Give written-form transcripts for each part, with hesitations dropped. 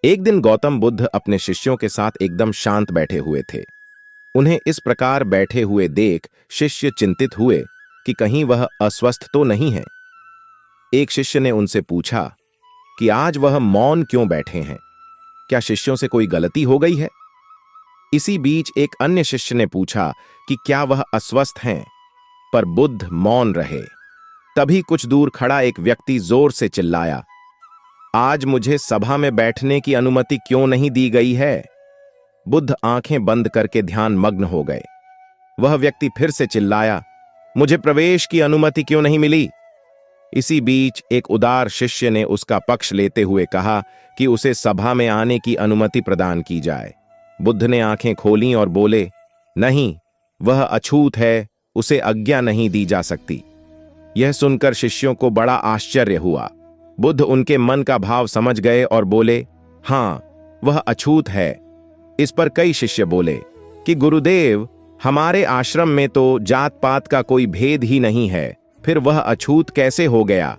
एक दिन गौतम बुद्ध अपने शिष्यों के साथ एकदम शांत बैठे हुए थे। उन्हें इस प्रकार बैठे हुए देख शिष्य चिंतित हुए कि कहीं वह अस्वस्थ तो नहीं है। एक शिष्य ने उनसे पूछा कि आज वह मौन क्यों बैठे हैं, क्या शिष्यों से कोई गलती हो गई है? इसी बीच एक अन्य शिष्य ने पूछा कि क्या वह अस्वस्थ हैं, पर बुद्ध मौन रहे। तभी कुछ दूर खड़ा एक व्यक्ति जोर से चिल्लाया, आज मुझे सभा में बैठने की अनुमति क्यों नहीं दी गई है? बुद्ध आंखें बंद करके ध्यान मग्न हो गए। वह व्यक्ति फिर से चिल्लाया, मुझे प्रवेश की अनुमति क्यों नहीं मिली? इसी बीच एक उदार शिष्य ने उसका पक्ष लेते हुए कहा कि उसे सभा में आने की अनुमति प्रदान की जाए। बुद्ध ने आंखें खोलीं और बोले, नहीं, वह अछूत है, उसे आज्ञा नहीं दी जा सकती। यह सुनकर शिष्यों को बड़ा आश्चर्य हुआ। बुद्ध उनके मन का भाव समझ गए और बोले, हां, वह अछूत है। इस पर कई शिष्य बोले कि गुरुदेव, हमारे आश्रम में तो जात पात का कोई भेद ही नहीं है, फिर वह अछूत कैसे हो गया?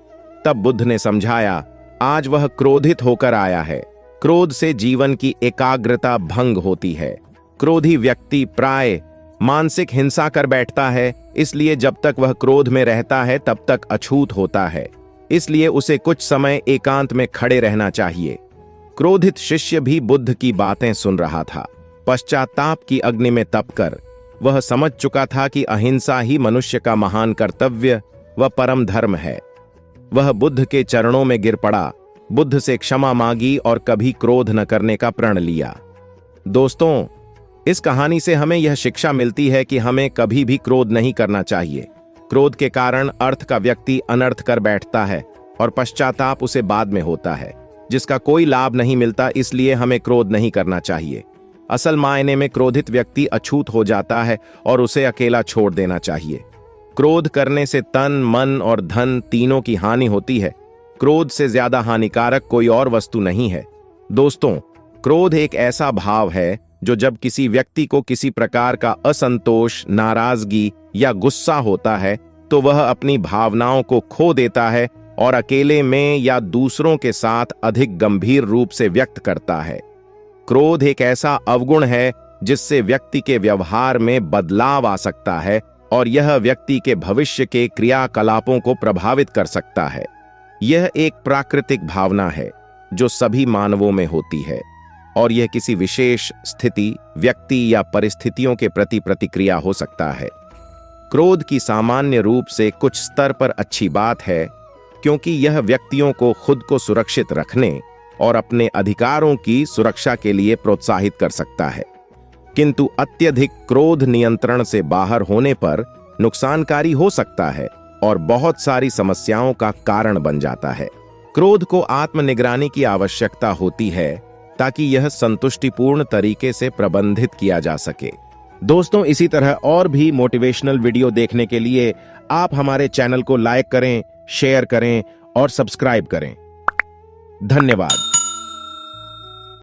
तब बुद्ध ने समझाया, आज वह क्रोधित होकर आया है। क्रोध से जीवन की एकाग्रता भंग होती है। क्रोधी व्यक्ति प्राय मानसिक हिंसा कर बैठता है, इसलिए जब तक वह क्रोध में रहता है तब तक अछूत होता है। इसलिए उसे कुछ समय एकांत में खड़े रहना चाहिए। क्रोधित शिष्य भी बुद्ध की बातें सुन रहा था। पश्चाताप की अग्नि में तपकर वह समझ चुका था कि अहिंसा ही मनुष्य का महान कर्तव्य व परम धर्म है। वह बुद्ध के चरणों में गिर पड़ा, बुद्ध से क्षमा मांगी और कभी क्रोध न करने का प्रण लिया। दोस्तों, इस कहानी से हमें यह शिक्षा मिलती है कि हमें कभी भी क्रोध नहीं करना चाहिए। क्रोध के कारण अर्थ का व्यक्ति अनर्थ कर बैठता है और पश्चाताप उसे बाद में होता है, जिसका कोई लाभ नहीं मिलता। इसलिए हमें क्रोध नहीं करना चाहिए। असल मायने में क्रोधित व्यक्ति अछूत हो जाता है और उसे अकेला छोड़ देना चाहिए। क्रोध करने से तन, मन और धन तीनों की हानि होती है। क्रोध से ज्यादा हानिकारक कोई और वस्तु नहीं है। दोस्तों, क्रोध एक ऐसा भाव है जो जब किसी व्यक्ति को किसी प्रकार का असंतोष, नाराजगी या गुस्सा होता है तो वह अपनी भावनाओं को खो देता है और अकेले में या दूसरों के साथ अधिक गंभीर रूप से व्यक्त करता है। क्रोध एक ऐसा अवगुण है जिससे व्यक्ति के व्यवहार में बदलाव आ सकता है और यह व्यक्ति के भविष्य के क्रियाकलापों को प्रभावित कर सकता है। यह एक प्राकृतिक भावना है जो सभी मानवों में होती है और यह किसी विशेष स्थिति, व्यक्ति या परिस्थितियों के प्रति प्रतिक्रिया हो सकता है। क्रोध की सामान्य रूप से कुछ स्तर पर अच्छी बात है, क्योंकि यह व्यक्तियों को खुद को सुरक्षित रखने और अपने अधिकारों की सुरक्षा के लिए प्रोत्साहित कर सकता है। किंतु अत्यधिक क्रोध नियंत्रण से बाहर होने पर नुकसानकारी हो सकता है और बहुत सारी समस्याओं का कारण बन जाता है। क्रोध को आत्मनिगरानी की आवश्यकता होती है ताकि यह संतुष्टिपूर्ण तरीके से प्रबंधित किया जा सके। दोस्तों, इसी तरह और भी मोटिवेशनल वीडियो देखने के लिए आप हमारे चैनल को लाइक करें, शेयर करें और सब्सक्राइब करें। धन्यवाद।